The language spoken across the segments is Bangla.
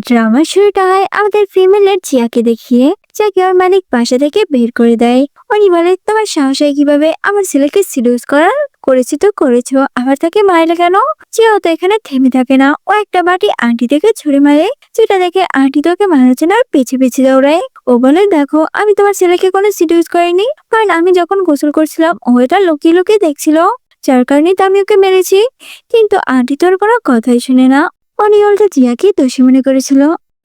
ড্রামা শুরুটা হয় আমাদের ফিমেলের জিয়াকে দেখিয়ে, যাকে ওর মালিক বাসা থেকে বের করে দেয়। উনি বলে, তোমার সাহস হয় কিভাবে আমার ছেলেকে সিডিউস করার? করেছি তো করেছো, আবার তাকে মারলে কেন? জিয়াও তো এখানে থেমে থাকে না, ও একটা বাটি আন্টি থেকে ছুড়ে মারে, যেটা দেখে আন্টি তোকে মারার জন্য আর পেছে পেছে দৌড়ায়। ও বলে, দেখো আমি তোমার ছেলেকে কোনো সিডিউস করিনি, কারণ আমি যখন গোসল করছিলাম ও এটা লুকিয়ে লুকিয়ে দেখছিল, যার কারণে তো আমি ওকে মেরেছি। কিন্তু আন্টি তোর কোনো কথাই শুনে না, উনি উল্টো জিয়াকে দোষী মনে করেছিল।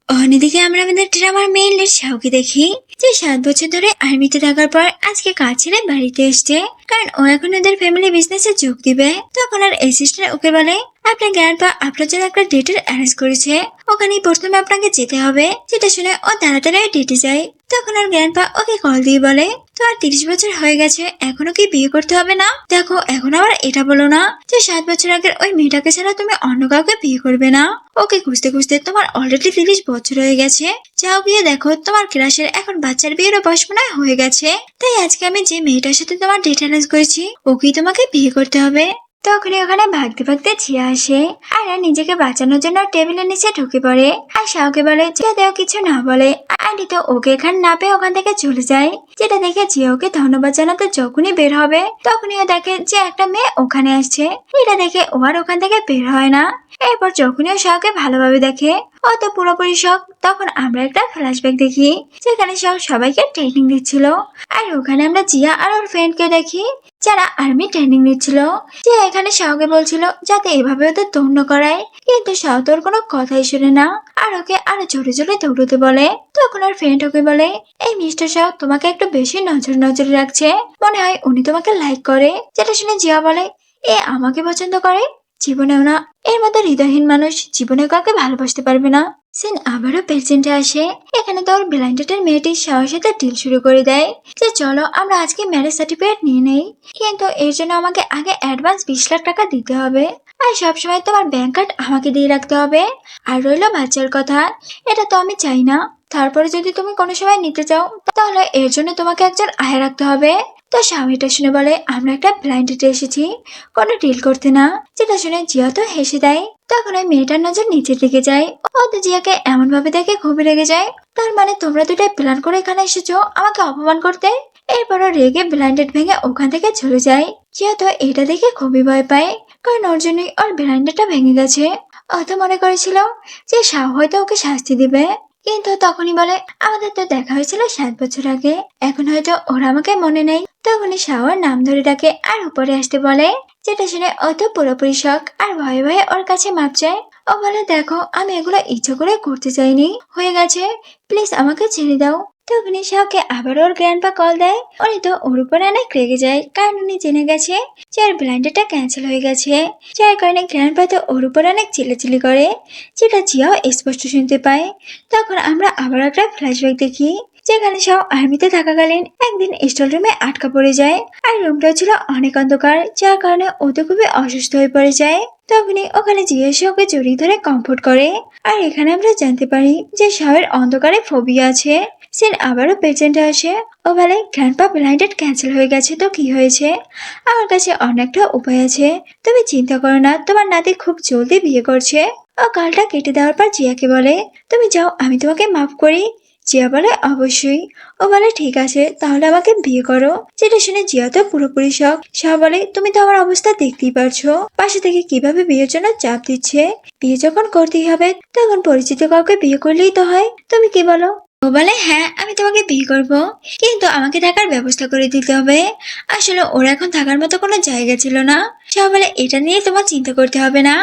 অন্যদিকে আমরা আমাদের ড্রামার মেইন লিড শাওকে দেখি, যে 7 বছর ধরে আর্মিতে থাকার পর আজকে কাজ ছেড়ে বাড়িতে এসছে, কারণ ও এখন ওদের ফ্যামিলি বিজনেসে যোগ দিবে। তখন আর অ্যাসিস্ট্যান্ট ওকে বলে, আপনার গ্র্যান্ডপা আপনার জন্য একটা ডেটের অ্যারেঞ্জ করেছে, ওখানেই প্রথমে আপনাকে যেতে হবে। যেটা শুনে ও তাড়াতাড়ি ডেটে যায়। তখন আর গ্র্যান্ডপা ওকে কল দিয়ে বলে, তো আর 30 বছর হয়ে গেছে, এখনো কি বিয়ে করতে হবে না? দেখো এখন আবার এটা বলো না যে 7 বছর আগের ওই মেয়েটাকে ছাড়া তুমি অন্য কাউকে বিয়ে করবে না। ওকে খুঁজতে খুঁজতে তোমার অলরেডি 30 বছর হয়ে গেছে। যাও গিয়ে দেখো তোমার ক্রাশের এখন বাচ্চার বিয়েরও বয়স মনে হয় হয়ে গেছে। তাই আজকে আমি যে মেয়েটার সাথে তোমার ডেট অ্যারেঞ্জ করেছি ওকেই তোমাকে বিয়ে করতে হবে। তখনই ওখানে ভাগতে ভাগতে ছিয়া আসে, আর নিজেকে বাঁচানোর জন্য টেবিলের নিচে ঢুকে পড়ে, আর শাওকে বলে যাতে ও কিছু না বলে। আন্টি তো ওকে এখানে না পেয়ে ওখান থেকে চলে যায়। যেটা দেখে জিয়া ওকে ধন্যবাদ জানাতে যখনই বের হবে, তখনই ও দেখে যে একটা মেয়ে ওখানে আসছে। এটা দেখে ও আর ওখান থেকে বের হয় না। এরপর যখনই ও শাওকে ভালোভাবে দেখে, ও তো পুরোপুরি শখ। তখন আমরা একটা ফ্ল্যাশব্যাক দেখি, যেখানে শাও সবাইকে ট্রেনিং দিচ্ছিল, আর ওখানে আমরা জিয়া আর ওর ফ্রেন্ডকে দেখি যারা আর্মি ট্রেনিং নিচ্ছিল। যে এখানে শাওকে বলছিল যাতে এভাবে ওদের দৌড় করায়, কিন্তু শাও তোর কোনো কথাই শুনে না, আর ওকে আরো জোরে জোরে দৌড়তে বলে। তখন ওর ফ্রেন্ড ওকে বলে, এই মিস্টার শাও তোমাকে একটু বেশি নজরে রাখছে, মনে হয় উনি তোমাকে লাইক করে। যেটা শুনে জিয়া বলে, এ আমাকে পছন্দ করে? জীবনেও না। এর মতো হৃদয়হীন মানুষ জীবনে কাউকে ভালোবাসতে পারবে না। সিন আবারও প্রেজেন্টে আসে। এখানে তো ওর ব্লাইন্ডেটের মেয়েটি শাওর সাথে ডিল শুরু করে দেয় যে চলো আমরা আজকে ম্যারেজ সার্টিফিকেট নিয়ে নেই, কিন্তু এর জন্য আমাকে আগে অ্যাডভান্স 20 লাখ টাকা দিতে হবে, আর সবসময় তোমার ব্যাংক কার্ড আমাকে দিয়ে রাখতে হবে। আর রইলো বাচ্চার কথা, এটা তো আমি চাই না। তারপরে যদি তুমি কোনো সময় নিতে চাও, তাহলে এর জন্য তোমাকে একজন আয়া রাখতে হবে। তো স্বামীটা শুনে বলে, আমরা একটা ব্লাইন্ড ডেটে এসেছি, কোনো ডিল করতে না। যেটা শুনে জিয়া তো হেসে দেয়। তখন ওই মেয়েটার নজর নিচের দিকে যায়। ও তো জিয়াকে এমন ভাবে দেখে খুবই রেগে যায়। তার মানে তোমরা দুটাই প্ল্যান করে এখানে এসেছো আমাকে অপমান করতে। এরপর ও রেগে ব্লাইন্ডেড ভেঙে ওখান থেকে চলে যায়। জিয়া তো এটা দেখে খুবই ভয় পায়, কারণ ওর জন্যই ওর ব্লাইন্ডেডটা ভেঙে গেছে। ও তো মনে করেছিল যে শাহ হয়তো ওকে শাস্তি দিবে, কিন্তু তখনই বলে, আমাদের তো দেখা হয়েছিল 7 বছর আগে, এখন হয়তো ওরা আমাকে মনে নেই। তখনই শাওয়ার নাম ধরে ডাকে আর উপরে আসতে বলে। যেটা শুনে ও তো পুরোপুরি শখ, আর ভয়ে ভয়ে ওর কাছে মাপ চায়। ও বলে, দেখো আমি এগুলো ইচ্ছে করে করতে চাইনি, হয়ে গেছে, প্লিজ আমাকে ছেড়ে দাও। তখনই শাওকে আবার ওর গ্র্যান্ডপা কল দেয়। উনি তো ওর উপরে অনেক রেগে যায়, কারণ উনি জেনে গেছে যে ওর ব্লাইন্ডেডটা ক্যান্সেল হয়ে গেছে, যার কারণে গ্র্যান্ডপা তো ওর উপর অনেক চিল্লাচিল্লি করে, যেটা জিয়াও স্পষ্ট শুনতে পায়। তখন আমরা আবার একটা ফ্ল্যাশব্যাক দেখি, যেখানে সব আর্মিতে থাকাকালীন একদিন স্টোর রুমে আটকা পড়ে যায়, আর রুমটা ছিল অনেক অন্ধকার, যার কারণে ও তো খুবই অসুস্থ হয়ে পড়ে যায়। তখনই ওখানে জিজ্ঞাসা ওকে জড়িয়ে ধরে কমফোর্ট করে। আর এখানে আমরা জানতে পারি যে শাওয়ের অন্ধকারে ফোবিয়া আছে। সেন আবারও পেশেন্টে আসে। ও বলে, গ্র্যান্ডপা ব্লাইন্ডেড ক্যান্সেল হয়ে গেছে তো কি হয়েছে, আমার কাছে অনেকটা উপায় আছে, তুমি চিন্তা করো না, তোমার নাতি খুব জলদি বিয়ে করছে। ও গালটা কেটে দেওয়ার পর জিয়াকে বলে, তুমি যাও আমি তোমাকে মাফ করি। জিয়া বলে, অবশ্যই। ও বলে, ঠিক আছে তাহলে আমাকে বিয়ে করো। যেটা শুনে জিয়া তো পুরোপুরি শখ। শাহ বলে, তুমি তো আমার অবস্থা দেখতেই পারছো, পাশে থেকে কিভাবে বিয়ের জন্য চাপ দিচ্ছে। বিয়ে যখন করতেই হবে তখন পরিচিত কাউকে বিয়ে করলেই তো হয়, তুমি কি বলো? ও বলে, হ্যাঁ আমি তোমাকে বিয়ে করব, কিন্তু আমাকে থাকার ব্যবস্থা করে দিতে হবে। আসলে ওর এখন থাকার মতো কোনো জায়গা ছিল না। শাহ বলে, এটা নিয়ে তোমার চিন্তা করতে হবে না,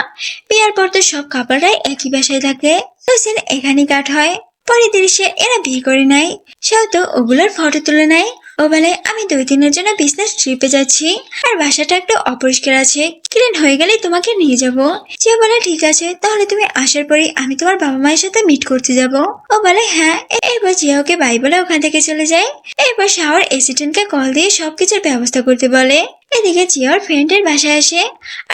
বিয়ের পর তো সব কাপড়রাই একই বাসায় থাকে। তো সিন এখানেই কাট হয়। পরে দৃশ্যে এরা বিয়ে করে নেয়। সেও তো ওগুলোর ফটো তুলে নেয়। ও বলে, আমি 2 দিনের জন্য বিজনেস ট্রিপে যাচ্ছি, আর বাসাটা একটু অপরিষ্কার আছে, ক্লিন হয়ে গেলেই তোমাকে নিয়ে যাব। সে বলে, ঠিক আছে তাহলে তুমি আসার পরেই আমি তোমার বাবা মায়ের সাথে মিট করতে যাব। ও বলে, হ্যাঁ। এরপর জিয়া ওকে বাই বলে ওখান থেকে চলে যায়। এরপর শাওয়ার অ্যাসিস্ট্যান্টকে কল দিয়ে সবকিছুর ব্যবস্থা করতে বলে। এদিকে জিয়া ওর ফ্রেন্ডের বাসায় আসে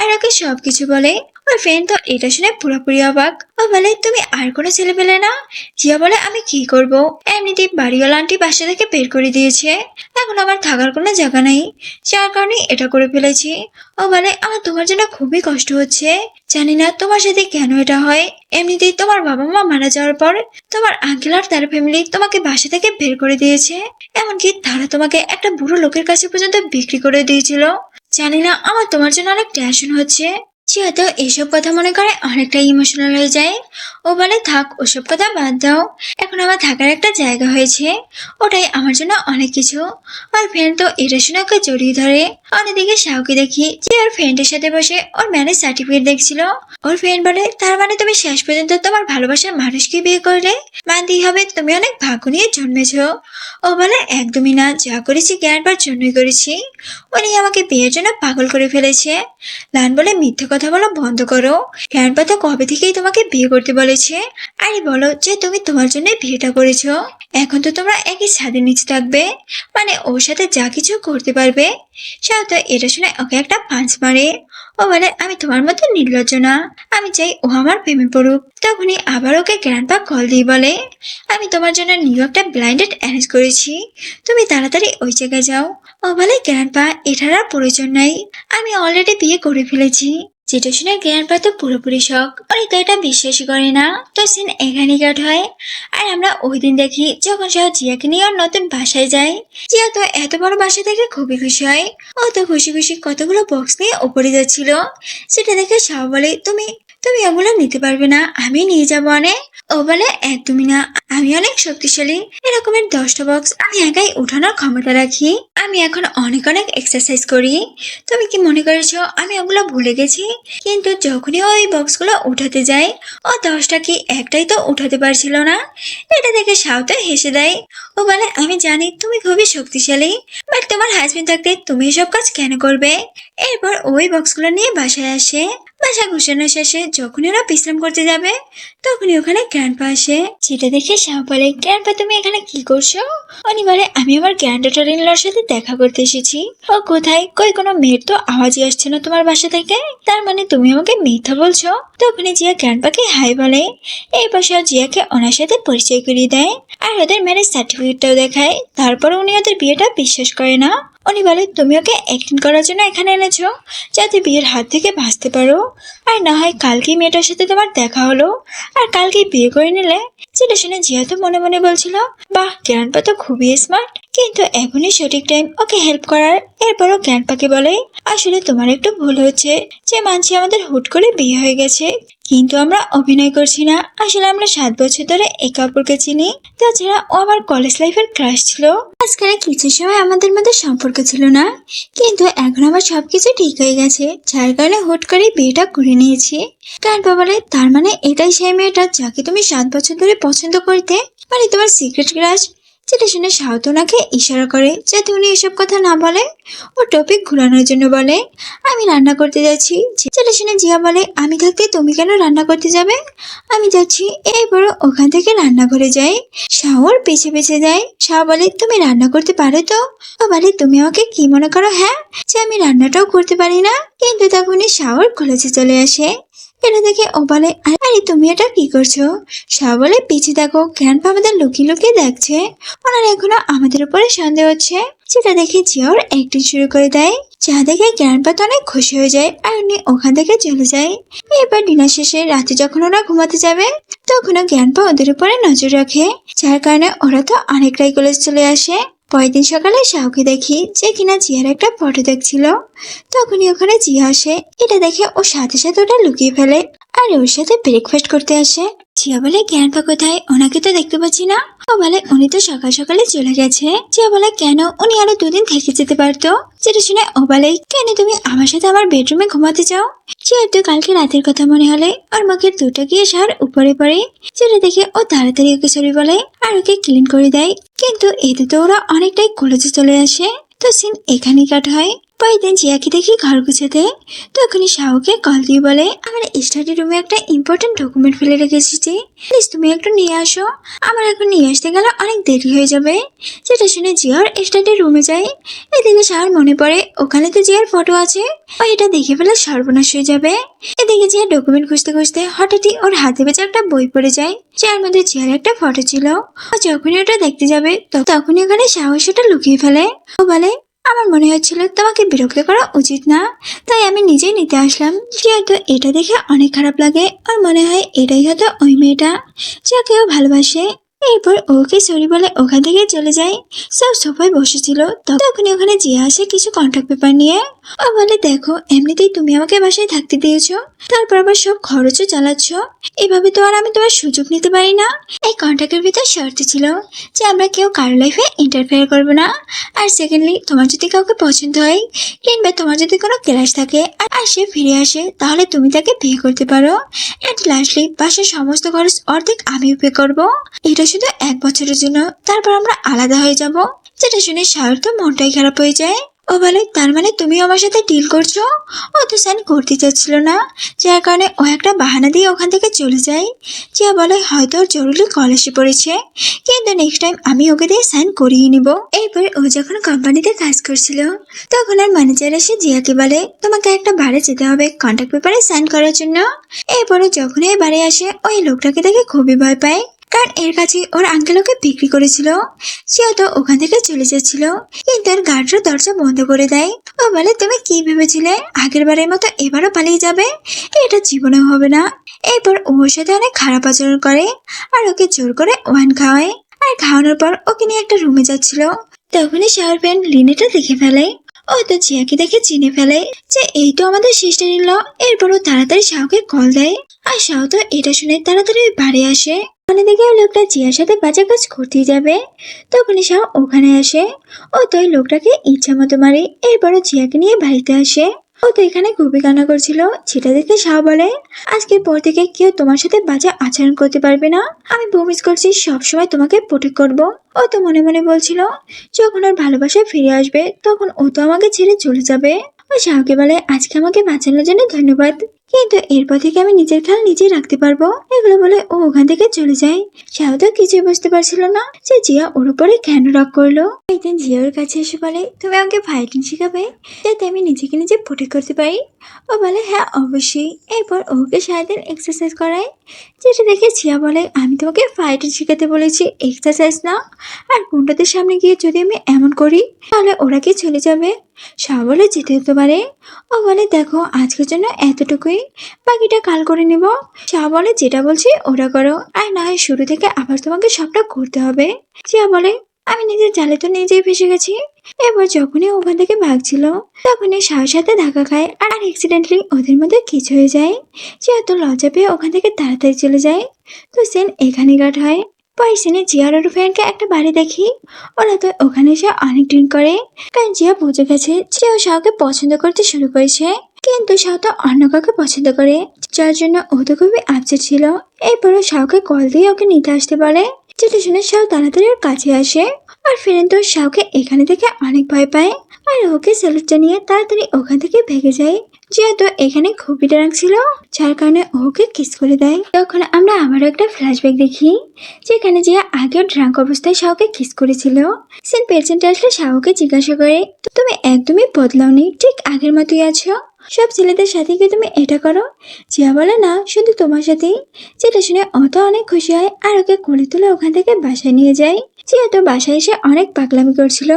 আর ওকে সবকিছু বলে। ওর ফ্রেন্ড তো এটা শুনে পুরোপুরি অবাক। ও বলে তুমি আর কোনো ছেলে পেলে না? জিয়া বলে আমি কি করব, এমনিতেই বাড়িওয়ালা আন্টি বাসা থেকে বের করে দিয়েছে, এখন আমার থাকার কোনো জায়গা নেই, যার কারণে এটা করে ফেলেছি। ও বলে আমার তোমার জন্য খুবই কষ্ট হচ্ছে, জানি না তোমার সাথে কেন এটা হয়। এমনিতেই তোমার বাবা মা মারা যাওয়ার পর তোমার আঙ্কেল আর তার ফ্যামিলি তোমাকে বাসা থেকে বের করে দিয়েছে, এমনকি তারা তোমাকে একটা বুড়ো লোকের কাছে পর্যন্ত বিক্রি করে দিয়েছিল। জানি না আমার তোমার জন্য অনেক টেনশন হচ্ছে। জিয়া তো এইসব কথা মনে করে অনেকটা ইমোশনাল হয়ে যায়। ও বলে থাক ওসব কথা বাদ দাও, এখন আমার থাকার একটা জায়গা হয়েছে, ওটাই আমার জন্য অনেক কিছু। আর ফ্রেন্ড তো এটা শুনে ওকে জড়িয়ে ধরে। অন্যদিকে শাওকে দেখি যে ওর ফ্রেন্ডের সাথে বসে ওর ম্যারেজ সার্টিফিকেট দেখছিল। ওর ফ্রেন্ড বলে তার মানে তুমি শেষ পর্যন্ত তোমার ভালোবাসার মানুষকে বিয়ে করলে, মানতেই হবে তুমি অনেক ভাগ্য নিয়ে জন্মেছো। ও বলে একদমই না, যা করেছি জ্ঞানবার জন্যই করেছি, উনি আমাকে বিয়ের জন্য পাগল করে ফেলেছে। লান বলে মিথ্যে কথা বলা বন্ধ করো, গ্র্যান্ডপা তো কবে থেকেই তোমাকে বিয়ে করতে বলেছে। আরে বলো যে তুমি তোমার জন্য বিয়েটা করেছো, এখন তো তোমরা একই ছাদের নিচে থাকবে, মানে ওর সাথে যা কিছু করতে পারবে। সাথে তো এটা শুনে ওকে একটা পাঁচ মারে। ও বলে আমি তোমার মতো নির্লজ্জ না, আমি চাই ও আমার প্রেমে পড়ুক। তখনই আবার ওকে গ্র্যান্ডপা কল দিয়ে বলে আমি তোমার জন্য নিউ একটা ব্লাইন্ডেড অ্যারেঞ্জ করেছি, তুমি তাড়াতাড়ি ওই জায়গায় যাও। ও বলে গ্র্যান্ডপা এটার আর প্রয়োজন নাই, আমি অলরেডি বিয়ে করে ফেলেছি। যেটা শুনে গ্র্যান্ডপা তো পুরোপুরি শখ, উনি তো এটা বিশ্বাসই করে না। তো সিন এখানেই কাট হয়। আর আমরা ওই দিন দেখি যখন সহ জিয়াকে নিয়ে ওর নতুন বাসায় যায়। জিয়া তো এত বড় বাসা থেকে খুবই খুশি হয়। ও তো খুশি খুশি কতগুলো বক্স নিয়ে উপরে যাচ্ছিল, সেটা দেখে শাহ বলে তুমি তুমি ওগুলো নিতে পারবে না, আমি নিয়ে যাবো অনেক। ও বলে একদমই না, আমি অনেক শক্তিশালী, এরকমের 10টা বক্স আমি একাই উঠানোর ক্ষমতা রাখি, আমি এখন অনেক অনেক এক্সারসাইজ করি। তুমি কি মনে করেছো আমি ওগুলো ভুলে গেছি? কিন্তু যখনই ও ওই বক্সগুলো উঠাতে যায়, ও 10টা কি একটাই তো উঠাতে পারছিল না। এটা দেখে সাউতে হেসে দেয়। ও বলে আমি জানি তুমি খুবই শক্তিশালী, বাট তোমার হাজবেন্ড থাকতে তুমি এসব কাজ কেন করবে? এরপর ওই বক্সগুলো নিয়ে বাসায় আসে। বাসা গুছানো শেষে যখনই ওরা বিশ্রাম করতে যাবে, তখনই ওখানে গ্র্যান্ডপা আসে। সেটা দেখে শাহ বলে গ্র্যান্ডপা তুমি এখানে কি করছো? উনি বলে আমি আমার গ্র্যান্ডডটার ইনলর সাথে দেখা করতে এসেছি। ও কোথায়? কই কোনো মেয়ের তো আওয়াজই আসছে না তোমার বাসা থেকে, তার মানে তুমি আমাকে মিথ্যা বলছো। তখনই জিয়া গ্র্যান্ডপাকে হাই বলে। এই বসে জিয়াকে ওনার সাথে পরিচয় করিয়ে দেয় আর ওদের ম্যারেজ সার্টিফিকেটটাও দেখায়। তারপর উনি ওদের বিয়েটা বিশ্বাস করে না। উনি বলে তুমি ওকে অ্যাক্টিং করার জন্য এখানে এনেছো, যাতে বিয়ের হাত থেকে বাঁচতে পারো, আর না হয় কালকেই মেয়েটার সাথে তোমার দেখা হলো আর কালকেই বিয়ে করে নিলে। যেটা শুনে জিয়া তো মনে মনে বলছিল বাহ গ্র্যান্ডপা তো খুবই স্মার্ট, কিন্তু এখনই সঠিক টাইম ওকে হেল্প করার। এরপরও গ্র্যান্ডপাকে বলে আসলে তোমার একটু ভুল হচ্ছে, যে মানছি আমাদের হুট করে বিয়ে হয়ে গেছে, কিন্তু আমরা অভিনয় করছি না, আসলে আমরা 7 বছর ধরে একে অপরকে চিনি। তাছাড়া ও আমার কলেজ লাইফের ক্রাশ ছিল, আজকাল কিছু সময় আমাদের মধ্যে সম্পর্ক ছিল না, কিন্তু এখন আমার সবকিছু ঠিক হয়ে গেছে, যার কারণে হুট করে বিয়েটা করে নিয়েছি। গ্র্যান্ডপা বলে তার মানে এটাই সেই মেয়েটা যাকে তুমি 7 বছর ধরে পছন্দ করতে, মানে তোমার সিক্রেট ক্রাশ? যেটা শুনে সাউথ ওনাকে ইশারা করে যাতে উনি এসব কথা না বলে। ও টপিক ঘুরানোর জন্য বলে আমি রান্না করতে যাচ্ছি। যেটা শুনে জিয়া বলে আমি থাকতে তুমি কেন রান্না করতে যাবে, আমি যাচ্ছি। এরপর ওখান থেকে রান্নাঘরে যায়, শাওর পেছে পেছে যায়। শাহ বলে তুমি রান্না করতে পারো তো? ও বলে তুমি আমাকে কি মনে করো হ্যাঁ, যে আমি রান্নাটাও করতে পারি না? কিন্তু তখনই শাওর কলেজে চলে আসে। এটা দেখে ও বলে আরে তুমি এটা কি করছো? শাহ বলে পিছিয়ে দেখো, গ্র্যান্ডপা আমাদের লুকিয়ে লুকিয়ে দেখছে, ওনার এখনো আমাদের উপরে সন্দেহ হচ্ছে। যেটা দেখে জিয়ার অ্যাক্টিং শুরু করে দেয়, যা দেখে গ্র্যান্ডপা তো অনেক খুশি হয়ে যায় আর উনি ওখান থেকে চলে যায়। এবার ডিনার শেষে রাতে যখন ওরা ঘুমাতে যাবে, তখনও গ্র্যান্ডপা ওদের উপরে নজর রাখে, যার কারণে ওরা তো অনেকটাই কলেজ চলে আসে। পরের দিন সকালে শাহকে দেখি যে কিনা জিয়ার একটা ফটো দেখছিল। তখনই ওখানে জিয়া আসে, এটা দেখে ও সাথে সাথে ওটা লুকিয়ে ফেলে আর ওর সাথে ব্রেকফাস্ট করতে আসে। জিয়া বলে গ্র্যান্ডপা কোথায়, ওনাকে তো দেখতে পাচ্ছি না। ও বলে উনি তো সকাল সকালে চলে গেছে। জিয়া বলে কেন, উনি আরো 2 দিন থেকে যেতে পারতো। যেটা শুনে ও বলে কেন তুমি আমার সাথে আমার বেডরুমে ঘুমাতে যাও? জিয়ার তো কালকে রাতের কথা মনে হলে ওর মুখের দুটো গিয়ে সার উপরে পড়ে। যেটা দেখে ও তাড়াতাড়ি ওকে সরি বলে আর ওকে ক্লিন করে দেয়। কিন্তু এতে তো ওরা অনেকটাই কলেজে চলে আসে। তো সিন এখানেই কাট হয়। পরের দিন জিয়াকে দেখি ঘর গুছাতে, তখনই শাওকে কল দিয়ে বলে আমার স্টাডি রুমে একটা ইম্পর্টেন্ট ডকুমেন্ট ফেলে রেখে এসেছি, প্লিজ তুমি একটু নিয়ে আসো। আমার এখন নিয়ে আসতে গেলে অনেক দেরি হয়ে যাবে। যেটা শুনে জিয়ার স্টাডি রুমে যায়। এদিকে শাওর মনে পড়ে ওখানে তো জিয়ার ফটো আছে, ও এটা দেখে ফেলে সর্বনাশ হয়ে যাবে। এদিকে জিয়া ডকুমেন্ট খুঁজতে খুঁজতে হঠাৎই ওর হাতে বেঁচে একটা বই পড়ে যায়, যার মধ্যে জিয়ার একটা ফটো ছিল। ও যখনই ওটা দেখতে যাবে তখনই ওখানে সাহস ওটা লুকিয়ে ফেলে। ও বলে আমার মনে হচ্ছিল তোমাকে বিরক্ত করা উচিত না, তাই আমি নিজেই নিতে আসলাম। যেহেতু এটা দেখে অনেক খারাপ লাগে, আর মনে হয় এটাই হয়তো ওই মেয়েটা যাকে ও ভালোবাসে। এরপর ওকে সরি বলে ওখান থেকে চলে যায়। সব সোফায় বসেছিল, তখনই ওখানে জিয়া আসে কিছু কন্ট্রাক্ট পেপার নিয়ে। ও বলে দেখো এমনিতেই তুমি আমাকে বাসায় থাকতে দিয়েছো, তারপর আবার সব খরচও চালাচ্ছ, এভাবে তো আর আমি তোমার সুযোগ নিতে পারি না। এই কন্ট্রাক্টের ভিতর শর্ত ছিল যে আমরা কেউ কারো লাইফে ইন্টারফেয়ার করবো না। আর সেকেন্ডলি তোমার যদি কাউকে পছন্দ হয় কিংবা তোমার যদি কোনো ক্লাস থাকে আর সে ফিরে আসে, তাহলে তুমি তাকে বিয়ে করতে পারো। এন্ড লাস্টলি বাসার সমস্ত খরচ অর্ধেক আমিও পে করবো। এটা শুধু 1 বছরের জন্য, তারপর আমরা আলাদা হয়ে যাব। যেটা শুনে শাওর তো মনটাই খারাপ হয়ে যায়। ও বলে তার মানে তুমি আমার সাথে ডিল করছো। ও তো সাইন করতে চাচ্ছিল না, যার কারণে ও একটা বাহানা দিয়ে ওখান থেকে চলে যায়। জিয়া বলে হয়তো ওর জরুরি কল এসে পড়েছে, কিন্তু নেক্সট টাইম আমি ওকে দিয়ে সাইন করিয়ে নিব। এরপর ও যখন কোম্পানিতে কাজ করছিল, তখন আর ম্যানেজার এসে জিয়াকে বলে তোমাকে একটা বারে যেতে হবে কন্ট্রাক্ট পেপারে সাইন করার জন্য। এরপরে যখন এই বারে আসে ওই লোকটাকে দেখে খুবই ভয় পায়, কারণ এর কাছে ওর আঙ্কেল ওকে বিক্রি করেছিল। সে তো ওখান থেকে চলে যাচ্ছিল, কিন্তু ওর গার্ডরা দরজা বন্ধ করে দেয়। ও বলে তুমি কি ভেবেছিলে আগের বারের মতো এবারও পালিয়ে যাবে? এটা জীবনেও হবে না। এরপর ওর সাথে অনেক খারাপ আচরণ করে আর ওকে জোর করে ওয়াইন খাওয়ায়। আর খাওয়ানোর পর ওকে নিয়ে একটা রুমে যাচ্ছিল, তখনই শাওর ফ্রেন্ড লিনেটা দেখে ফেলে। ও তো জিয়াকে দেখে চিনে ফেলে যে এই তো আমাদের সিস্টার ইন ল। এরপর ও তাড়াতাড়ি শাওকে কল দেয়, আর শাও তো এটা শুনে তাড়াতাড়ি ওই বাড়ি আসে। ওখানে দেখে ওই লোকটা জিয়ার সাথে বাজে কাজ করতেই যাবে, তখনই শাও ওখানে আসে। ও তো ওই লোকটাকে ইচ্ছা মতো মারে। এরপরও জিয়াকে নিয়ে বাড়িতে আসে। ও তো এখানে খুবই কান্না করছিল, যেটা দেখে শাও বলে আজকের পর থেকে কেউ তোমার সাথে বাজে আচরণ করতে পারবে না। আমি প্রমিস করছি সবসময় তোমাকে প্রোটেক্ট করব। ও তো মনে মনে বলছিল যখন ওর ভালোবাসায় ফিরে আসবে তখন ও তো আমাকে ছেড়ে চলে যাবে। ও শাওকে বলে আজকে আমাকে বাঁচানোর জন্য ধন্যবাদ, কিন্তু এরপর থেকে আমি নিজের খেয়াল নিজেই রাখতে পারবো। এগুলো বলে ও ওখান থেকে চলে যায়। শাও তো কিছুই বুঝতে পারছিল না যে জিয়া ওর উপরে কেন রাগ করলো। একদিন জিয়া ওর কাছে এসে বলে তুমি আমাকে ফাইটিং শেখাবে যাতে আমি নিজেকে নিজে প্রোটেক্ট করতে পারি। ও বলে হ্যাঁ অবশ্যই। এরপর ওকে সারাদিন এক্সারসাইজ করায়, যেটা দেখে জিয়া বলে আমি তোমাকে ফাইটিং শেখাতে বলেছি, এক্সারসাইজ না। আর গুন্ডাদের সামনে গিয়ে যদি আমি এমন করি তাহলে ওরা কি চলে যাবে? শাহ বলে যেতে হতে পারে। ও বলে দেখো আজকের জন্য এতটুকুই, বাকিটা কাল করে নিব। শাহ বলে যেটা বলছি ওটা করো, আর না হয় শুরু থেকে আবার তোমাকে সবটা করতে হবে। জিয়া বলে আমি নিজের জালে তো নিজেই ফেসে গেছি। এবার যখনই ওখান থেকে ভাগছিল তখনই শাহের সাথে ধাক্কা খায় আর অ্যাক্সিডেন্টলি ওদের মধ্যে কিছু হয়ে যায়। জিয়া তো লজ্জা পেয়ে ওখান থেকে তাড়াতাড়ি চলে যায়। তো সিন এখানে কাট হয়। পরে সিনে জিয়ার ওর ফ্রেন্ডকে একটা বাড়ি দেখি। ওরা তো ওখানে এসে অনেক ড্রিঙ্ক করে, কারণ জিয়া বুঝে গেছে যে ও শাওকে পছন্দ করতে শুরু করেছে। কিন্তু শাও তো অন্য কাউকে পছন্দ করে, যার জন্য ও তো খুবই আপসেট ছিল। এরপরও শাওকে কল দিয়ে ওকে নিতে আসতে বলে, যেটা শুনে শাও তাড়াতাড়ি ওর কাছে আসে। আর ফেরেন তো শাওকে এখানে থেকে অনেক ভয় পায় আর ওকে স্যালুট জানিয়ে তাড়াতাড়ি ওখান থেকে ভেগে যায়। জিয়া তো এখানে খুবই ড্রাঙ্ক ছিল, যার কারণে ওকে কিস করে দেয়। তখন আমরা আবারও একটা ফ্ল্যাশব্যাক দেখি, যেখানে জিয়া আগেও ড্রাঙ্ক অবস্থায় শাওকে কিস করেছিল। সেন পেশেন্ট আসলে শাওকে জিজ্ঞাসা করে তুমি একদমই বদলাওনি, ঠিক আগের মতোই আছো, সব ছেলেদের সাথে কি তুমি এটা করো? জিয়া বলে না, শুধু তোমার সাথেই। যেটা শুনে ও তো অনেক খুশি হয় আর ওকে কোলে তুলে ওখান থেকে বাসায় নিয়ে যায়। জিয়া তো বাসায় এসে অনেক পাগলামি করছিল,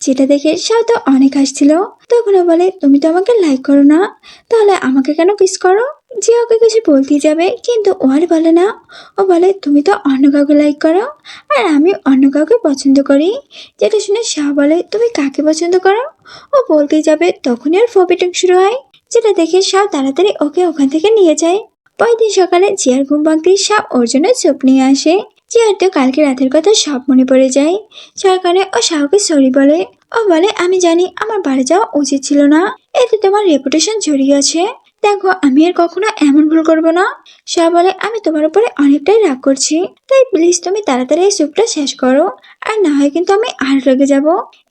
যেটা দেখে শাও তো অনেক হাসছিল। তখন ও বলে তুমি তো আমাকে লাইক করো না, তাহলে আমাকে কেন কিস করো? জিয়া ওকে কিছু বলতেই যাবে, কিন্তু ও আর বলে না। ও বলে তুমি তো অন্য কাউকে লাইক করো আর আমি অন্য কাউকে পছন্দ করি। যেটা শুনে শাহ বলে তুমি কাকে পছন্দ করো? ও বলতেই যাবে, তখনই আর ফবিটিং শুরু হয়, যেটা দেখে শাহ তাড়াতাড়ি ওকে ওখান থেকে নিয়ে যায়। পরের দিন সকালে জিয়ার ঘুম ভাঙতেই শাহ ওর জন্য চুপ নিয়ে আসে। জিয়ার তো কালকে রাতের কথা সব মনে পড়ে যায়, যার কারণে ও শাহকে সরি বলে। ও বলে আমি জানি আমার বাড়ি যাওয়া উচিত ছিল না, এতে তোমার রেপুটেশন জড়িয়ে আছে। দেখো আমি আর কখনো এমন ভুল করবো না। সে বলে আমি তোমার উপরে অনেকটাই রাগ করছি, তাই প্লিজ তুমি তাড়াতাড়ি এই স্যুপটা শেষ করো, আর না হয় কিন্তু আমি আর রেগে যাব।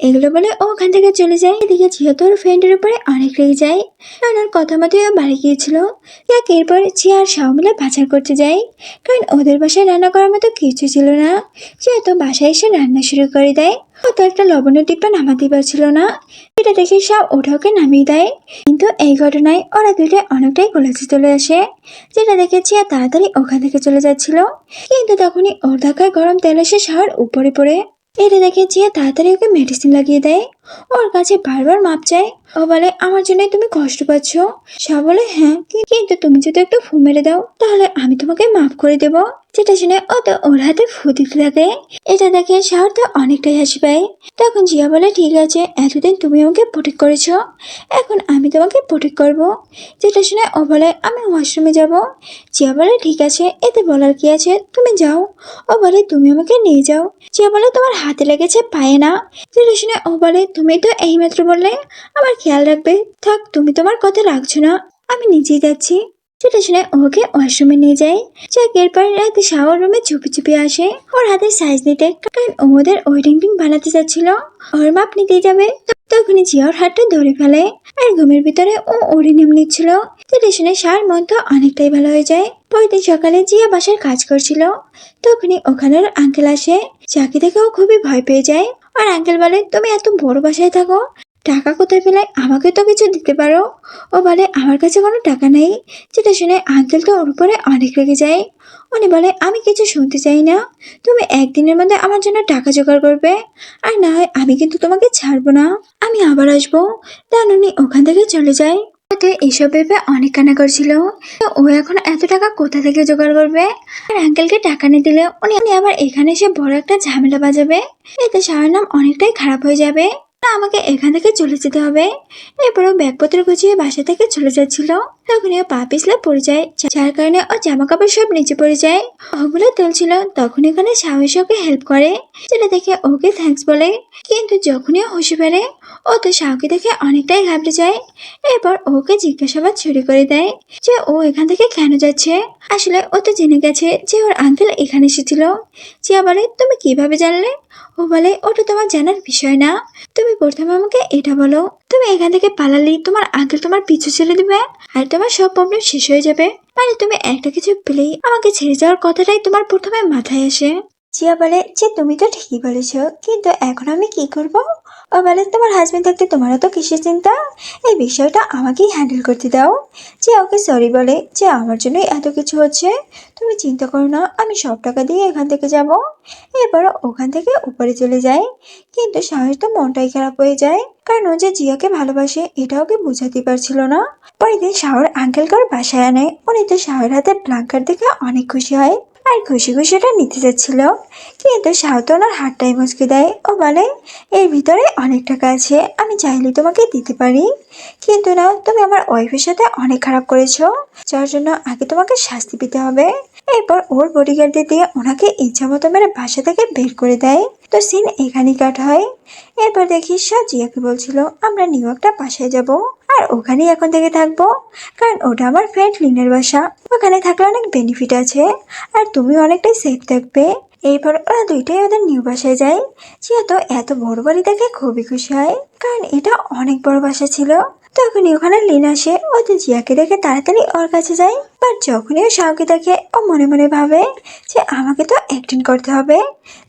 এগুলো বলে ও ওখান থেকে চলে যায়। এদিকে যেহেতু ওর ফ্রেন্ডের উপরে অনেক রেগে যায়, কারণ ওর কথা মতো ও বাড়ি গিয়েছিল। এক এরপর জিয়া আর শাও মিলে বাজার করতে যায়, কারণ ওদের বাসায় রান্না করার মতো কিছু ছিল না। যেহেতু বাসায় এসে রান্না শুরু করে দেয়, ও তো একটা লবণের টিপা নামাতে পারছিল না। এটা দেখে শাও ওকে নামিয়ে দেয়। কিন্তু এই ঘটনায় ওরা দুইটা অনেকটাই কলেজে চলে আসে, যেটা দেখে জিয়া তাড়াতাড়ি ওখান থেকে চলে যাচ্ছিল। কিন্তু তখনই ওর ধাক্কায় গরম তেল এসে শাওয়ার উপরে পড়ে। এটা দেখে জিয়া তাড়াতাড়ি ওকে মেডিসিন লাগিয়ে দেয়। ওর কাছে বারবার মাপ চায়। ও বলে আমার জন্যই তুমি কষ্ট পাচ্ছ। শাহ বলে হ্যাঁ, কিন্তু তুমি যদি একটু ফু মেরে দাও তাহলে আমি তোমাকে মাফ করে দেব। যেটা শুনে ও তো ওর হাতে ফু দিতে থাকে। এটা দেখে শাহর তো অনেকটাই হাসি পায়। তখন জিয়া বলে ঠিক আছে, এতদিন তুমি আমাকে প্রোটেক্ট করেছ, এখন আমি তোমাকে প্রোটেক্ট করব। যেটা শুনে ও বলে আমি ওয়াশরুমে যাব। জিয়া বলে ঠিক আছে, এতে বলার কি আছে, তুমি যাও। ও বলে তুমি আমাকে নিয়ে যাও। জিয়া বলে তোমার হাতে লেগেছে, পায়ে না। যেটা শুনে ও বলে তুমি তো এইমাত্র বললে আমার খেয়াল রাখবে, থাক তুমি তোমার কথা রাখছো না, আমি নিজেই যাচ্ছি। যেটা শুনে ওকে ওয়াশরুমে নিয়ে যায়। যাক এরপর রাতে শাওয়ার রুমে চুপি চুপি আসে ওর হাতে সাইজ নিতে, কারণ ওদের ওয়েডিং রিং বানাতে যাচ্ছিল, ওর মাপ নিতে যাবে। তখনই জিয়া ওর হাতটা ধরে ফেলে, আর ঘুমের ভিতরে ও ওড়ে নিম নিচ্ছিল। যেটা শুনে শার মন তো অনেকটাই ভালো হয়ে যায়। পরের দিন সকালে জিয়া বাসার কাজ করছিল, তখনই ওখানে ওর আঙ্কেল আসে। যাকে দেখে ও খুবই ভয় পেয়ে যায়। আর আঙ্কেল বলে তুমি এত বড় বাসায় থাকো, টাকা কোথায় পেলে, আমাকে তো কিছু দিতে পারো। ও বলে আমার কাছে কোনো টাকা নেই। যেটা শুনে আঙ্কেল তো ওর উপরে অনেক রেগে যায়। উনি বলে আমি কিছু শুনতে চাই না, তুমি একদিনের মধ্যে আমার জন্য টাকা জোগাড় করবে, আর না হয় আমি কিন্তু তোমাকে ছাড়বো না, আমি আবার আসবো। তার উনি ওখান থেকে চলে যায়। তো এসব ভেবে অনেক কান্না করছিল। তো ও এখন এত টাকা কোথা থেকে জোগাড় করবে? আর আঙ্কেলকে টাকা নিয়ে দিলে উনি আবার এখানে এসে বড় একটা ঝামেলা বাজাবে। এতে শাহর নাম অনেকটাই খারাপ হয়ে যাবে। না, আমাকে এখান থেকে চলে যেতে হবে। এরপর ও ব্যাগপত্র গুছিয়ে বাসা থেকে চলে যাচ্ছিল, তখনই ও পা পিছলে পড়ে যায়, যার কারণে ও জামা কাপড় সব নিচে পড়ে যায়। ওগুলো তুলছিল, তখন এখানে সাহস ওকে হেল্প করে, যেটা দেখে ওকে থ্যাঙ্কস বলে। কিন্তু যখনই ও হুঁশে ফেরে, ও তো শাহকে দেখে অনেকটাই ঘাবড়ে যায়। এরপর ওকে জিজ্ঞাসাবাদ শুরু করে দেয় যে ও এখান থেকে কেন যাচ্ছে। আসলে ও তো জেনে গেছে যে ওর আঙ্কেল এখানে এসেছিল। জিয়া বলে তুমি কিভাবে জানলে? ও বলে ওটা তোমার জানার বিষয় না, তুমি প্রথমে আমাকে এটা বলো, তুমি এখান থেকে পালালেই তোমার আঙ্কেল তোমার পিছু ছেড়ে দিবে, আর তোমার সব প্রবলেম শেষ হয়ে যাবে। মানে তুমি একটা কিছু পেলেই আমাকে ছেড়ে যাওয়ার কথাটাই তোমার প্রথমে মাথায় আসে। জিয়া বলে যে তুমি তো ঠিকই বলেছো, কিন্তু এখন আমি কি করব? ও বলে তোমার হাজবেন্ড থাকতে তোমারও তো কিসের চিন্তা, এই বিষয়টা আমাকেই হ্যান্ডেল করতে দাও। যে ওকে সরি বলে যে আমার জন্যই এত কিছু হচ্ছে, তুমি চিন্তা করো না, আমি সব টাকা দিয়ে এখান থেকে যাব। এরপর ওখান থেকে উপরে চলে যায়। কিন্তু সাহস তো মনটাই খারাপ হয়ে যায়, কারণ ও যে জিয়াকে ভালোবাসে এটা ওকে বুঝাতে পারছিল না। পরের দিন শাহর আঙ্কেলকে ওর বাসায় আনে। উনি তো শাহর হাতে ব্ল্যাঙ্কেট দেখে অনেক খুশি হয়, আর খুশি খুশি ওটা নিতে যাচ্ছিল। কিন্তু শাহ তো ওনার হাতটাই মুচকে দেয়। ও বলে এর ভিতরে অনেক টাকা আছে, আমি চাইলে তোমাকে দিতে পারি, কিন্তু না, তুমি আমার ওয়াইফের সাথে অনেক খারাপ করেছো, যার জন্য আগে তোমাকে শাস্তি পেতে হবে। এরপর ওর বডিগার্ডদের দিয়ে ওনাকে ইচ্ছা মতো মেরে বাসা থেকে বের করে দেয়। তো সিন এখানেই কাট হয়। এরপর দেখি শাহ জিয়াকে বলছিল আমরা নিউ একটা বাসায় যাব, আর ওখানেই এখন থেকে থাকবো, কারণ ওটা আমার ফ্রেন্ড লিনের বাসা, ওখানে থাকলে অনেক বেনিফিট আছে, আর তুমি অনেকটাই সেফ থাকবে। এরপর ওরা দুইটাই ওদের নিউ বাসায় যায়। জিয়া তো এত বড় বাড়ি দেখে খুবই খুশি হয়, কারণ এটা অনেক বড় বাসা ছিল। তখনই ওখানে লিন আসে, ও তো জিয়াকে দেখে তাড়াতাড়ি ওর কাছে যায়। বাট যখনই ও শাওকে দেখে, ও মনে মনে ভাবে যে আমাকে তো অ্যাক্টিং করতে হবে,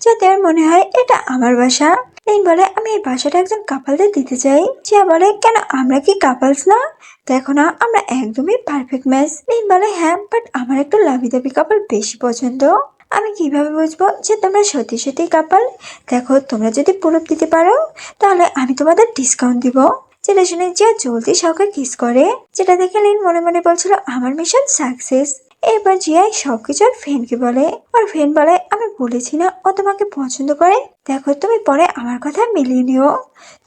যাতে ওর মনে হয় এটা আমার বাসা। লিন বলে আমি এই বাসাটা একজন কাপলদের দিতে চাই। জিয়া বলে কেন, আমরা কি কাপলস না? দেখো না, আমরা একদমই পারফেক্ট ম্যাচ। লিন বলে হ্যাঁ, বাট আমার একটু লাভি দাবি কাপল বেশি পছন্দ। আমি কিভাবে বুঝবো যে তোমরা সত্যি সত্যি কাপল? দেখো, তোমরা যদি প্রুফ দিতে পারো তাহলে আমি তোমাদের ডিসকাউন্ট দিব। যেটা শুনে জিয়া জলদি শাওকে কিস করে, যেটা দেখে লিন মনে মনে বলছিল আমার মিশন সাকসেস। এরপর জিয়া সবকিছু ওর ফ্রেন্ডকে বলে। ওর ফ্রেন্ড বলে আমি বলেছি না ও তোমাকে পছন্দ করে, দেখো তুমি পরে আমার কথা মিলিয়ে নিও,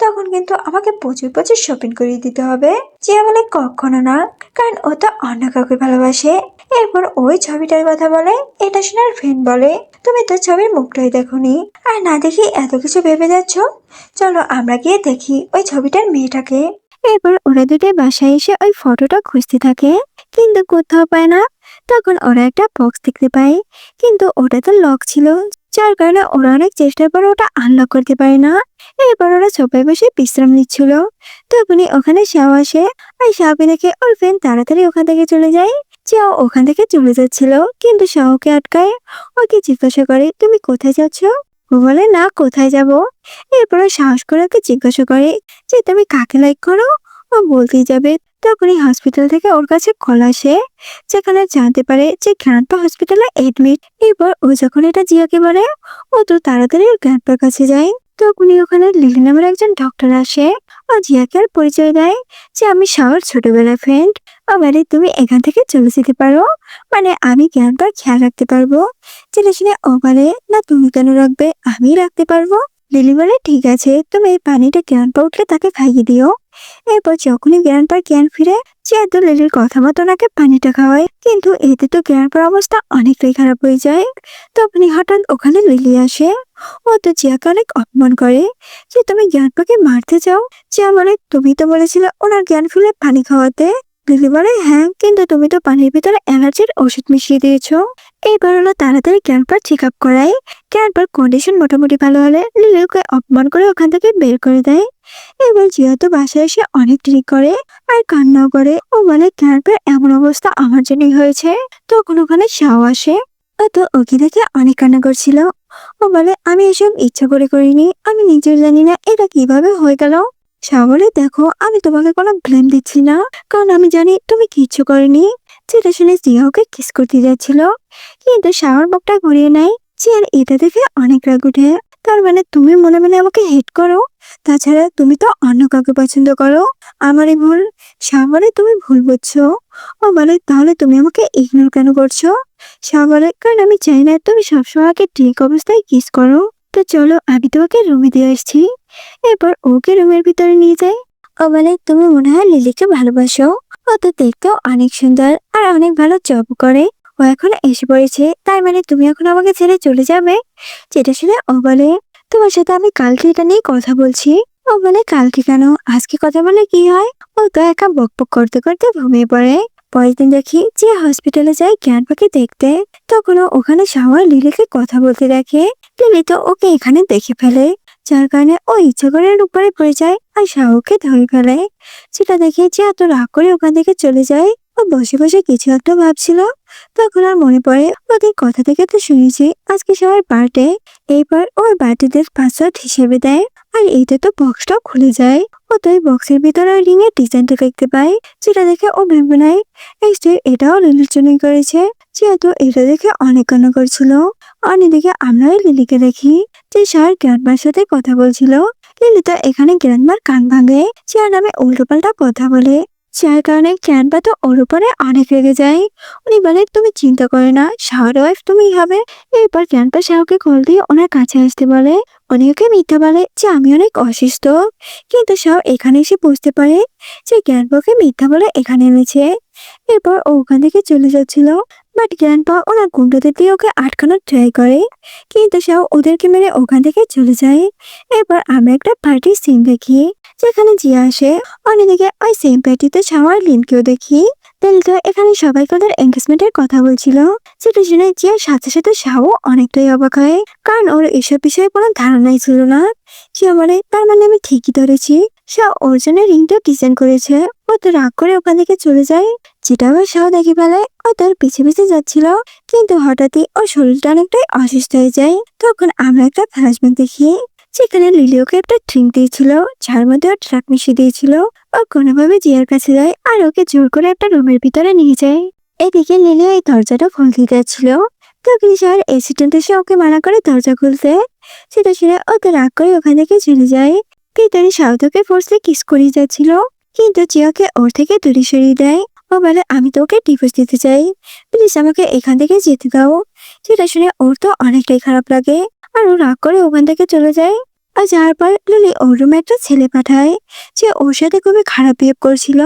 তখন কিন্তু আমাকে প্রচুর প্রচুর শপিং করিয়ে দিতে হবে। জিয়া বলে কখনো না, কারণ ও তো অন্য কাউকে ভালোবাসে। এরপর ওই ছবিটার কথা বলে। এটা শুনে আর ফ্রেন্ড বলে তুমি তো ছবির মুখটাই দেখোনি, আর না দেখি এত কিছু ভেবে যাচ্ছ, চলো আমরা গিয়ে দেখি ওই ছবিটার মেয়েটাকে। এরপর ওরা দুটোই বাসায় এসে ওই ফটোটা খুঁজতে থাকে, কিন্তু কোথাও পায় না। তখন ওরা একটা বক্স দেখতে পায়, কিন্তু ওটা তো লক ছিল, যার কারণে ওরা অনেক চেষ্টার পর ওটা আনলক করতে পারে না। এরপর ওরা সবাই বসে বিশ্রাম নিচ্ছিল। তখনই ওখানে শাও আসে, আর শাওকে দেখে ওর ফ্রেন্ড তাড়াতাড়ি ওখান থেকে চলে যায়। শাও ওখান থেকে চলে যাচ্ছিল, কিন্তু শাওকে আটকায়। ওকে জিজ্ঞাসা করে, তুমি কোথায় যাচ্ছ? ও বলে, না, কোথায় যাব। এরপর ও সাহস করে ওকে জিজ্ঞাসা করে যে তুমি কাকে লাইক করো। ও বলতেই যাবে, তখনই হসপিটাল থেকে ওর কাছে কল আসে, যেখানে জানতে পারে যে গ্র্যান্ডপা হসপিটালে এডমিট। এরপর ও যখন এটা জিয়াকে বলে, ও তো তাড়াতাড়ি ওর গ্র্যান্ডপার কাছে যায়। তখনই ওখানে লিলি নামের একজন ডক্টর আসে, ও জিয়াকে আর পরিচয় দেয় যে আমি শাওর ছোটবেলার ফ্রেন্ড। ও বলে, তুমি এখান থেকে চলে যেতে পারো, মানে আমি গ্র্যান্ডপার খেয়াল রাখতে পারবো। যেটা শুনে ও বলে, না, তুমি কেন রাখবে, আমি রাখতে পারবো। লিলি বলে, ঠিক আছে, তুমি এই পানিটা গ্র্যান্ডপা উঠলে তাকে খাইয়ে দিও। এরপর যখনই গ্র্যান্ডপার জ্ঞান ফিরে, চেয়ে তো লিলির কথা মতো ওনাকে পানিটা খাওয়ায়, কিন্তু এতে তো গ্র্যান্ডপার অবস্থা অনেকটাই খারাপ হয়ে যায়। তখনই হঠাৎ ওখানে লিলি আসে। ও তো জিয়াকে অনেক অপমান করে যে তুমি গ্র্যান্ডপাকে মারতে চাও। জিয়া বলে, তুমি তো বলেছিলে ওনার জ্ঞান ফিরে পানি খাওয়াতে। লিলি বলে, হ্যাঁ, কিন্তু তুমি তো পানির ভিতরে অ্যালার্জির ওষুধ মিশিয়ে দিয়েছো। এইবার হলো তাড়াতাড়ি গ্র্যান্ডপার চেক আপ করায়। গ্র্যান্ডপার কন্ডিশন মোটামুটি ভালো হলে লিলিকে অপমান করে ওখান থেকে বের করে দেয়। এবার জিয়া তো বাসায় এসে অনেক দেরি করে আর কান্নাও করে। ও বলে, গ্র্যান্ডপার এমন অবস্থা আমার জন্যই হয়েছে। তখন ওখানে শাও আসে, ও তো ওকে দেখে অনেক কান্না করছিল। ও বলে, আমি এসব ইচ্ছা করে করিনি, আমি নিজেও জানি না এটা কিভাবে হয়ে গেল। শাও বলে, দেখো, আমি তোমাকে কোনো ব্লেম দিচ্ছি না, কারণ আমি জানি তুমি কিচ্ছু করনি। যেটা শুনে জিয়া ওকে কিস করতে যাচ্ছিল, কিন্তু শাওর বকটা ঘুরিয়ে নেয়। জিয়ার এটা দেখে অনেক রাগ উঠে। তার মানে তুমি মনে মনে আমাকে হেট করো, তাছাড়া তুমি তো অন্য কাউকে পছন্দ করো, আমারই ভুল। শাহ বলে, তুমি ভুল বুঝছো। ও বলে, তাহলে তুমি আমাকে ইগনোর কেন করছো? শাহ বলে, কারণ আমি চাই না তুমি সবসময় আমাকে ঠিক অবস্থায় কিস করো। তো চলো, আমি তোমাকে রুমে দিয়ে আসছি। এরপর ওকে রুমের ভিতরে নিয়ে যায়। ও বলে, তুমি মনে হয় লিলিকে ভালোবাসো, ও তো দেখতেও অনেক সুন্দর আর অনেক ভালো জব করে। ও এখন এসে পড়েছে, তার মানে তুমি এখন আমাকে ছেড়ে চলে যাবে? যেটা শুনে ও বলে, তোমার সাথে আমি কালকে এটা নিয়ে কথা বলছি। ও বলে, কালকে কেন, আজকে কথা বলে কি হয়? ও তো একা বকবক করতে করতে ঘুমিয়ে পড়ে। পরের দিন দেখি যে হসপিটালে যায় গ্র্যান্ডপাকে দেখতে, তখন ও ওখানে শাওয়ার লিলিকে কথা বলতে দেখে। লিলি তো ওকে এখানে দেখে ফেলে, যার কারণে ও ইচ্ছা করে ওর উপরে পড়ে যায় আর শাওকে ধরে ফেলে। সেটা দেখে যে এত রাগ করে ওখান থেকে চলে যায়। ও বসে বসে কিছু একটা ভাবছিল, তখন আর মনে পড়ে ওদের কথা থেকে তো শুনেছি আজকে সবার বার্থডে। এইবার ওর বার্থডে পাসওয়ার্ড হিসেবে দেয়, আর এইটা তো বক্সটাও খুলে যায়। ও তো এই বক্সের ভিতরে রিং এর ডিজাইনটা দেখতে পায়, যেটা দেখে ও ভেবে নেয় এটাও লিলির জন্যই করেছে। যেহেতু এটা দেখে অনেক কান্না করছিল। অন্যদিকে আমরা লিলিকে দেখি যে স্যার গ্র্যান্ডমার সাথে কথা বলছিল। লিলি তো এখানে গ্র্যান্ডমার কান ভাঙে, চেয়ার নামে উল্টোপাল্টা কথা বলে, যার কারণে গ্র্যান্ডপা তো ওর উপরে অনেক রেগে যায়। উনি বলে, তুমি চিন্তা করে না, শাওর ওয়াইফ তুমিই হবে। এরপর গ্র্যান্ডপা শাওকে কল দিয়ে ওনার কাছে আসতে বলে। উনি ওকে মিথ্যা বলে যে আমি অনেক অসুস্থ, কিন্তু শাও এখানে এসে বুঝতে পারে যে গ্র্যান্ডপাকে মিথ্যা বলে এখানে এনেছে। এরপর ও ওখান থেকে চলে যাচ্ছিল, বাট গ্র্যান্ডপা ওনার গুন্ডাদের দিয়ে ওকে আটকানোর ট্রাই করে, কিন্তু শাও ওদেরকে মেরে ওখান থেকে চলে যায়। এরপর আমরা একটা পার্টির সিন দেখি, যেখানে জিয়া আসে। অন্যদিকে ওই সেম পার্টিতে শাওয়ার লিনকেও দেখি। তাহলে তো এখানে সবাই ওদের এঙ্গেজমেন্টের কথা বলছিল, যেটা শুনে জিয়ার সাথে সাথে শাও অনেকটাই অবাক হয়, কারণ ওর এসব বিষয়ে কোনো ধারণাই ছিল না। জিয়া বলে, তার মানে আমি ঠিকই ধরেছি, শাও ওর জন্য রিংটা ডিজাইন করেছে। ও তো রাগ করে ওখান থেকে চলে যায়, যেটা আবার শাও দেখে ফেলে। ও তার পিছে পিছে যাচ্ছিল, কিন্তু হঠাৎই ওর শরীরটা অনেকটাই অসুস্থ হয়ে যায়। তখন আমরা একটা ফ্ল্যাশব্যাক দেখি, যেখানে লিলিওকে একটা ড্রিঙ্ক দিয়েছিল, যার মধ্যে ও ট্রাক মিশিয়ে দিয়েছিল। ও কোনোভাবে জিয়ার কাছে যায় আর ওকে জোর করে একটা রুমের ভিতরে নিয়ে যায়। এদিকে লিলিও এই দরজাটা খুলতে যাচ্ছিল, তখন স্যার অ্যাসিস্ট্যান্ট এসে ওকে মানা করে দরজা খুলতে। সেটা শুনে ও তো রাগ করে ওখান থেকে চলে যায়। কিন্তু সাউথকে ফোর্সে কিস করিয়ে যাচ্ছিল, কিন্তু জিয়াকে ওর থেকে দূরে সরিয়ে দেয়। ও বলে, আমি তো ওকে ডিভোর্স দিতে চাই, প্লিজ আমাকে এখান থেকে যেতে দাও। সেটা শুনে ওর তো অনেকটাই খারাপ লাগে, আর ও রাগ করে ওখান থেকে চলে যায়। আর যাওয়ার পর লিলি ওর রুমে একটা ছেলে পাঠায়, যে ওর সাথে খুবই খারাপ বিহেভ করছিল।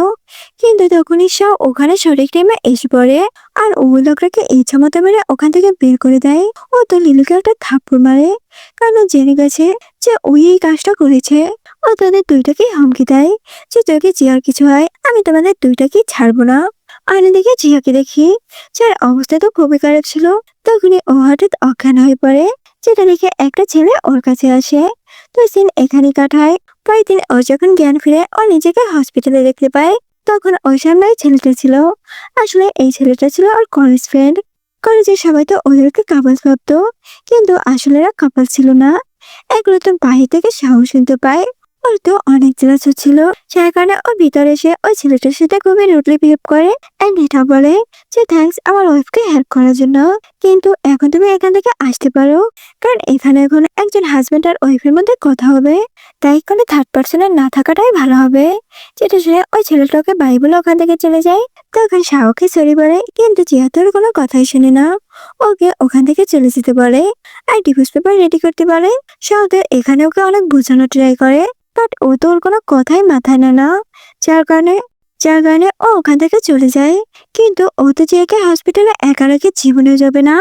কিন্তু তখনই শাও ওখানে সঠিক টাইমে এসে পড়ে, আর ও লোকটাকে ইচ্ছা মতো মেরে ওখান থেকে বের করে দেয়। ও তো লিলিকে একটা থাপ্পড় মারে, কারণ ও জেনে গেছে যে ওই এই কাজটা করেছে। ও তাদের দুইটাকে হুমকি দেয় যে যদি জিয়ার কিছু হয় আমি তোমাদের দুইটাকেই ছাড়বো না। অন্যদিকে জিয়াকে দেখি যার অবস্থা তো খুবই খারাপ ছিল। তখনই ও হঠাৎ অজ্ঞান হয়ে পড়ে, যেটা দেখে একটা ছেলে ওর কাছে আসে। তো সিন এখানে কাটায়। পরের দিন ও যখন জ্ঞান ফিরে ও নিজেকে হসপিটালে দেখতে পায়, তখন ওর সামনে ওই ছেলেটা ছিল। আসলে এই ছেলেটা ছিল ওর কলেজ ফ্রেন্ড। কলেজের সবাই তো ওদেরকে কাপলস ভাবতো, কিন্তু আসলে এরা কাপল ছিল না। এগুলো তো বাহির থেকে সাহস শুনতে পায়। ওর তো অনেক জেলাস হচ্ছিল, যার কারণে ও ভিতরে এসে ওই ছেলেটার সাথে খুবই রুডলি বিহেভ করে এন্ড এটা বলে যে থ্যাঙ্কস আমার ওয়াইফকে হেল্প করার জন্য, কিন্তু এখন তুমি এখান থেকে আসতে পারো, কারণ এখানে এখন একজন হাজবেন্ড আর ওয়াইফের মধ্যে কথা হবে, তাই কোনো থার্ড পার্সনের না থাকাটাই ভালো হবে। যেটা শুনে ওই ছেলেটাকে বাই বলে ওখান থেকে চলে যায়। তখন শাহকে সরি বলে, কিন্তু জিয়াতর কোনো কথাই শুনে না, ওকে ওখান থেকে চলে যেতে বলে আর ডিভোর্স পেপার রেডি করতে বলে। শাহতে এখানে ওকে অনেক বোঝানোর ট্রাই করে, বাট ও তো ওর কোনো কথাই মাথায় নেয় না, যার কারণে যার কারণে ও ওখান থেকে চলে যায়। কিন্তু ও তো জিয়াকে হসপিটালে একা রেখে জীবনেও যাবে না।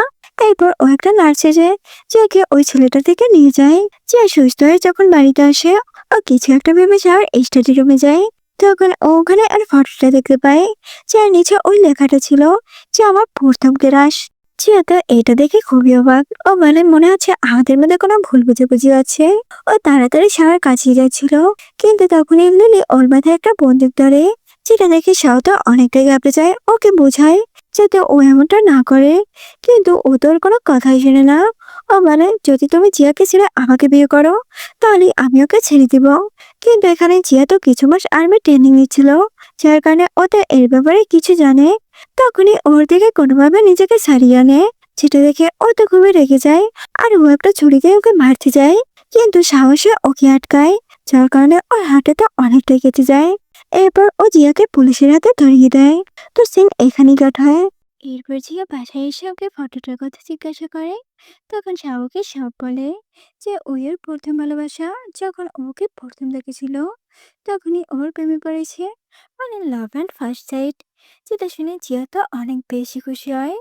এরপর ও একটা নার্সে যায়, জিয়াকে ওই ছেলেটা থেকে নিয়ে যায়। জিয়া সুস্থ হয়ে যখন বাড়িতে আসে, ও কিছু একটা ভেবে যাওয়ার স্টাডি রুমে যায়। তখন ও ওখানে আর ফটোটা দেখতে পায়, যার নিচে ওই লেখাটা ছিল যে আমার প্রথম ক্রাশ। জিয়া তো এটা দেখে খুবই অবাক, ও মানে মনে হচ্ছে আমাদের মধ্যে কোনো ভুল বুঝাবুঝি আছে। ও তাড়াতাড়ি শাওয়ার কাছে যাচ্ছিল, কিন্তু তখনই লিলি ওর মাথায় একটা বন্দুক ধরে, যেটা দেখে শাও তো অনেকটাই ঘাবড়ে যায়। ওকে বোঝায় যাতে ও এমনটা না করে, কিন্তু ও তো ওর কোনো কথাই শুনে না। ও মানে যদি তুমি জিয়াকে ছেড়ে আমাকে বিয়ে করো, তাহলে আমি ওকে ছেড়ে দিব। কিন্তু এখানে জিয়া তো কিছু মাস আর্মি ট্রেনিং নিচ্ছিল, যার কারণে ও তো এর ব্যাপারে কিছু জানে। তখনই ওর দিকে কোনোভাবে নিজেকে ছাড়িয়ে আনে, যেটা দেখে ও তো খুবই রেগে যায় আর ও একটা ছুরি দিয়ে ওকে মারতে যায়, কিন্তু সাহসে ওকে আটকায়, যার কারণে ওর হাঁটুতে অনেকটাই কেটে যায়। এরপর ও জিয়াকে পুলিশের হাতে ধরিয়ে দেয়। তো সিন এখানেই কাট হয়। এরপর জিয়া বাসায় এসে ওকে ফটোটার কথা জিজ্ঞাসা করে। তখন শাহকে সব বলে যে ওই ওর প্রথম ভালোবাসা, যখন ওকে প্রথম দেখেছিল তখনই ওর প্রেমে পড়েছে, মানে লাভ অ্যান্ড ফার্স্ট সাইট। যেটা শুনে জিয়া তো অনেক বেশি খুশি হয়।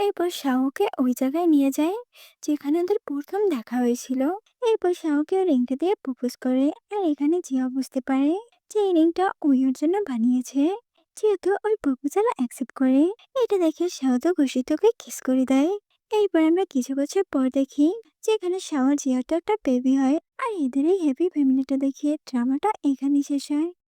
এরপর শাহকে ওই জায়গায় নিয়ে যায় যেখানে ওদের প্রথম দেখা হয়েছিল। এরপর শাহকে ওর রিংটা দিয়ে প্রপোজ করে, আর এখানে জিয়া বুঝতে পারে যে এই রিংটা ওই ওর জন্য বানিয়েছে, যেহেতু ওই প্রপোজাল অ্যাকসেপ্ট করে। এটা দেখে শাহ তো খুশিতে ওকে কিস করে দেয়। এরপর আমরা কিছু বছর পর দেখি যেখানে শাহ আর জিয়াটা একটা বেবি হয়, আর এদের এই হ্যাপি ফ্যামিলিটা দেখিয়ে ড্রামাটা এখানেই শেষ হয়।